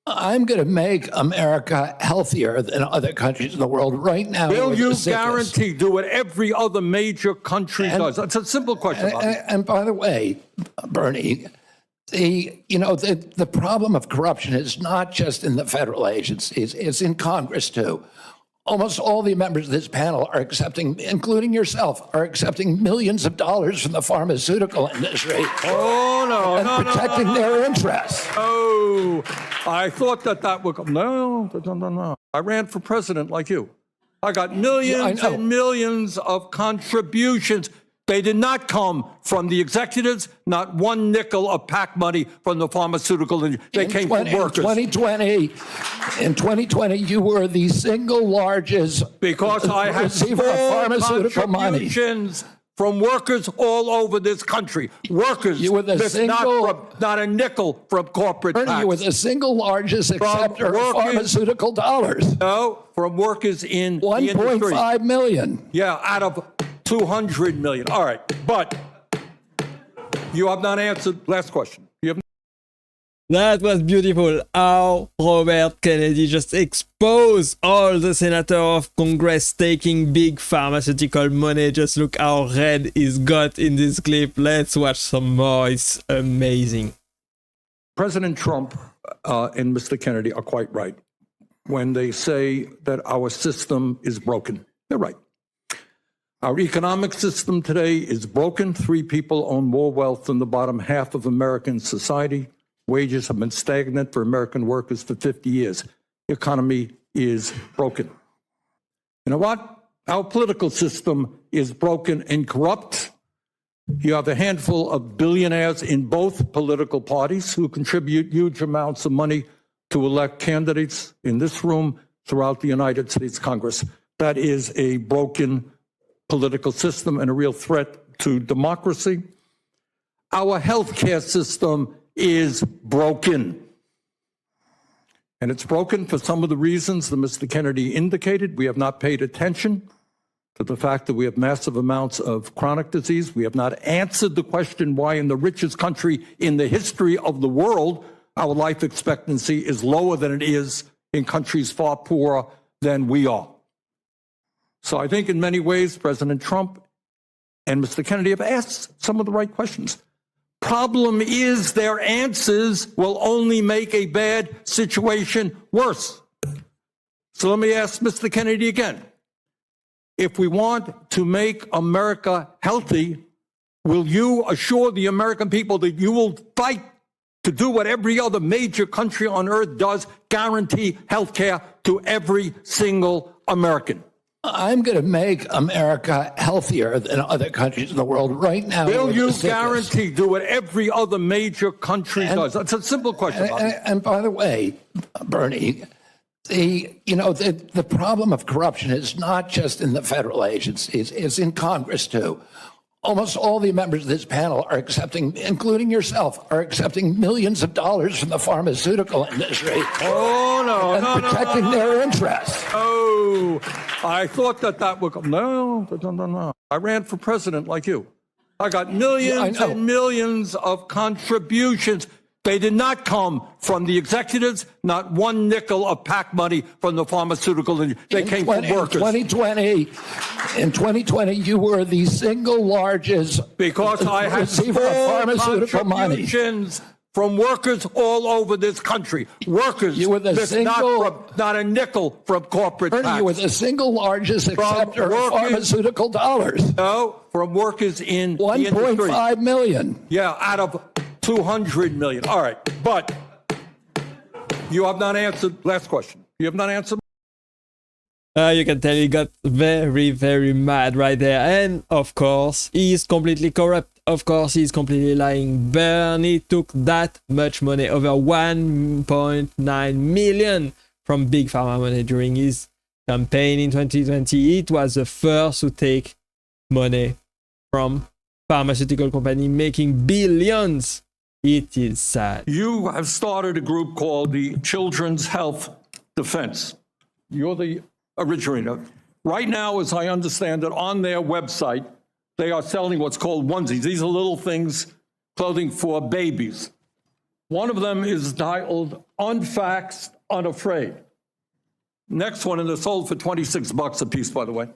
I'm going to make America healthier than other countries in the world right now. Will you guarantee do what every other major country does? That's a simple question. And by the way, Bernie, the problem of corruption is not just in the federal agencies, it's in Congress too. Almost all the members of this panel are accepting, including yourself, are accepting millions of dollars from the pharmaceutical industry. Oh, no, and protecting their interests. Oh, I thought that would come. No. I ran for president like you. I got millions and millions of contributions. They did not come from the executives, not one nickel of PAC money from the pharmaceutical industry. They came from workers. In 2020, you were the single largest because I had pharmaceutical contributions from workers all over this country. Workers, you were the not a nickel from corporate tax. You were the single largest acceptor of pharmaceutical dollars. No, from workers in 1.5 million. Yeah, out of 200 million. All right, but you have not answered. Last question. That was beautiful. How Robert Kennedy just exposed all the senators of Congress taking big pharmaceutical money. Just look how red he's got in this clip. Let's watch some more. It's amazing. President Trump and Mr. Kennedy are quite right when they say that our system is broken. They're right. Our economic system today is broken. 3 people own more wealth than the bottom half of American society. Wages have been stagnant for American workers for 50 years. The economy is broken. You know what? Our political system is broken and corrupt. You have a handful of billionaires in both political parties who contribute huge amounts of money to elect candidates in this room throughout the United States Congress. That is a broken political system and a real threat to democracy. Our healthcare system is broken. And it's broken for some of the reasons that Mr. Kennedy indicated. We have not paid attention to the fact that we have massive amounts of chronic disease. We have not answered the question why in the richest country in the history of the world, our life expectancy is lower than it is in countries far poorer than we are. So I think in many ways, President Trump and Mr. Kennedy have asked some of the right questions. Problem is their answers will only make a bad situation worse. So let me ask Mr. Kennedy again. If we want to make America healthy, will you assure the American people that you will fight to do what every other major country on earth does, guarantee health care to every single American? I'm going to make America healthier than other countries in the world right now. Will you guarantee do what every other major country does? That's a simple question. And by the way, Bernie, the problem of corruption is not just in the federal agencies, it's in Congress too. Almost all the members of this panel are accepting, including yourself, are accepting millions of dollars from the pharmaceutical industry. Oh, no. And protecting their interests. Oh, I thought that would come. No. I ran for president like you. I got millions and millions of contributions. They did not come from the executives, not one nickel of PAC money from the pharmaceutical industry. They came from workers. In 2020, you were the single largest because I had pharmaceutical contributions from workers all over this country. Workers, you were the not a nickel from corporate tax. You were the single largest acceptor of pharmaceutical dollars. No, from workers in 1.5 million. Yeah, out of 200 million. All right, but you have not answered. Last question. You have not answered. You can tell he got very, very mad right there. And of course, he's completely corrupt. Of course, he's completely lying. Bernie took that much money, over 1.9 million from Big Pharma money during his campaign in 2020. It was the first to take money from pharmaceutical company making billions. It is sad. You have started a group called the Children's Health Defense. You're the originator. Right now, as I understand it, on their website, they are selling what's called onesies. These are little things, clothing for babies. One of them is titled unfaxed, unafraid. Next one, and they're sold for $26 a piece, by the way.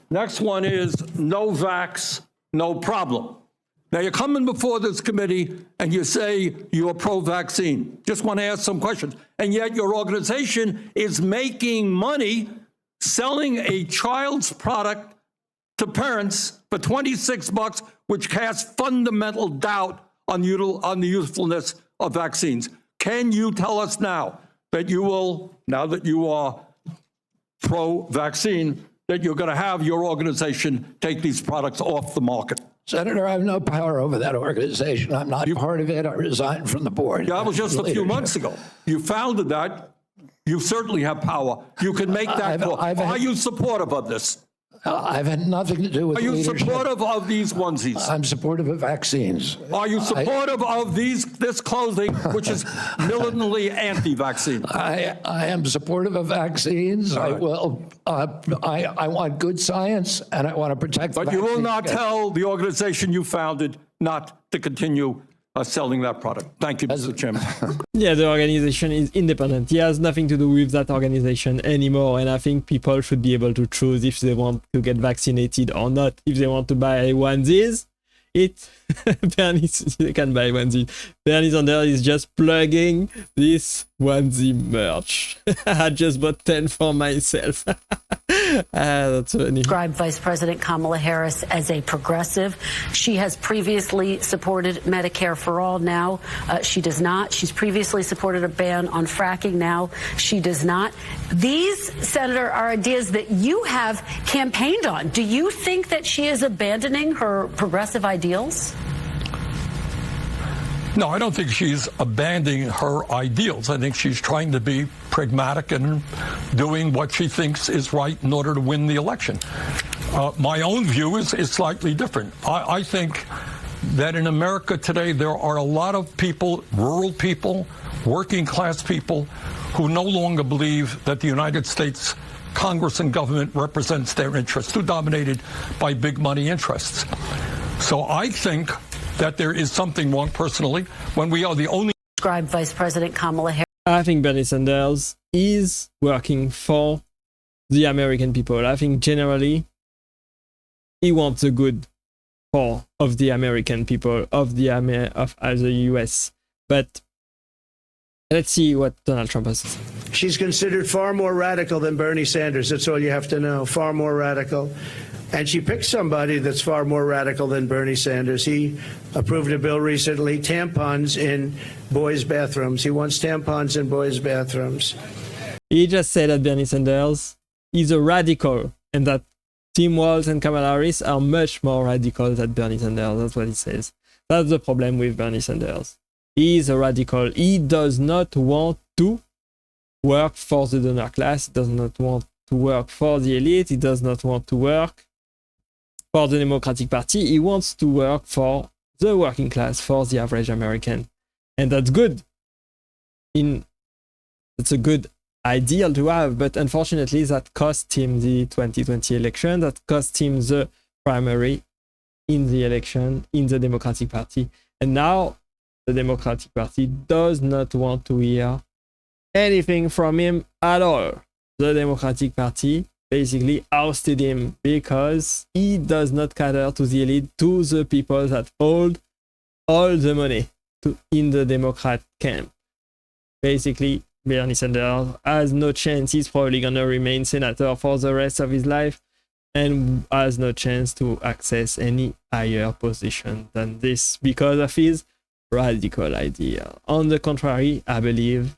Next one is no vax, no problem. Now, you're coming before this committee and you say you're pro-vaccine. Just want to ask some questions. And yet your organization is making money selling a child's product to parents for $26, which casts fundamental doubt on the usefulness of vaccines. Can you tell us now that you will, now that you are pro-vaccine, that you're going to have your organization take these products off the market? Senator, I have no power over that organization. I'm not part of it. I resigned from the board. Yeah, that was just a few months ago. You founded that. You certainly have power. You can make that call. Are you supportive of this? I've had nothing to do with leadership. Are you supportive of these onesies? I'm supportive of vaccines. Are you supportive of this clothing, which is militantly anti-vaccine? I am supportive of vaccines. I will. I want good science, and I want to protect. But you will not tell the organization you founded not to continue selling that product. Thank you, Mr. Chairman. Yeah, the organization is independent. He has nothing to do with that organization anymore. And I think people should be able to choose if they want to get vaccinated or not. If they want to buy onesies, Bernie, they can buy onesies. Bernie Sanders is just plugging this onesie merch. I just bought 10 for myself. That's funny. Described Vice President Kamala Harris as a progressive. She has previously supported Medicare for all. Now she does not. She's previously supported a ban on fracking. Now she does not. These, Senator, are ideas that you have campaigned on. Do you think that she is abandoning her progressive ideals? No, I don't think she's abandoning her ideals. I think she's trying to be pragmatic and doing what she thinks is right in order to win the election. My own view is slightly different. I think that in America today, there are a lot of people, rural people, working class people, who no longer believe that the United States Congress and government represents their interests, too dominated by big money interests. So I think that there is something wrong, personally, when we are the only... Described Vice President Kamala Harris. I think Bernie Sanders is working for the American people. I think generally he wants the good of the American people, of the US. But let's see what Donald Trump has to say. She's considered far more radical than Bernie Sanders. That's all you have to know. Far more radical. And she picked somebody that's far more radical than Bernie Sanders. He approved a bill recently, tampons in boys' bathrooms. He wants tampons in boys' bathrooms. He just said that Bernie Sanders is a radical and that Tim Walz and Kamala Harris are much more radical than Bernie Sanders. That's what he says. That's the problem with Bernie Sanders. He is a radical. He does not want to work for the donor class. He does not want to work for the elite. He does not want to work for the Democratic Party. He wants to work for the working class, for the average American. And that's good. It's a good ideal to have, but unfortunately that cost him the 2020 election, that cost him the primary in the election in the Democratic Party. And now the Democratic Party does not want to hear anything from him at all. The Democratic Party basically ousted him because he does not cater to the elite, to the people that hold all the money in the Democrat camp. Basically, Bernie Sanders has no chance. He's probably going to remain senator for the rest of his life and has no chance to access any higher position than this because of his radical idea. On the contrary, I believe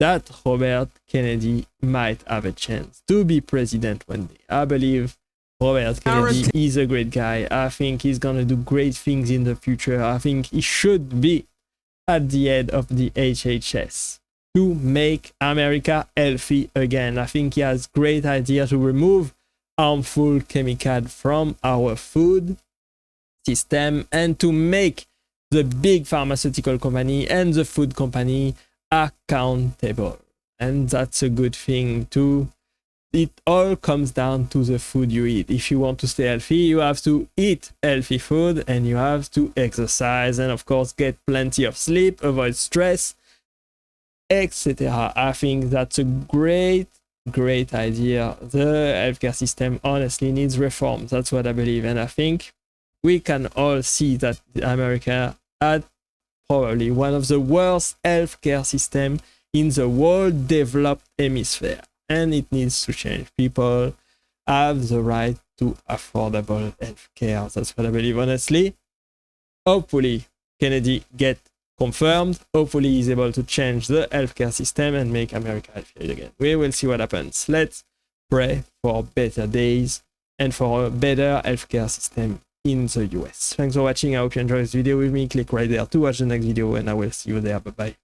that Robert Kennedy might have a chance to be president one day. I believe Robert Kennedy is a great guy. I think he's going to do great things in the future. I think he should be at the head of the HHS to make America healthy again. I think he has great idea to remove harmful chemicals from our food system and to make the big pharmaceutical company and the food company accountable. And that's a good thing too. It all comes down to the food you eat. If you want to stay healthy, you have to eat healthy food and you have to exercise and of course get plenty of sleep, avoid stress. etc. I think that's a great idea. The healthcare system honestly needs reform. That's what I believe. And I think we can all see that America had probably one of the worst healthcare systems in the whole developed hemisphere. And it needs to change. People have the right to affordable healthcare. That's what I believe, honestly. Hopefully, Kennedy get confirmed. Hopefully, he's able to change the healthcare system and make America healthier again. We will see what happens. Let's pray for better days and for a better healthcare system in the US. Thanks for watching. I hope you enjoyed this video with me. Click right there to watch the next video, and I will see you there. Bye-bye.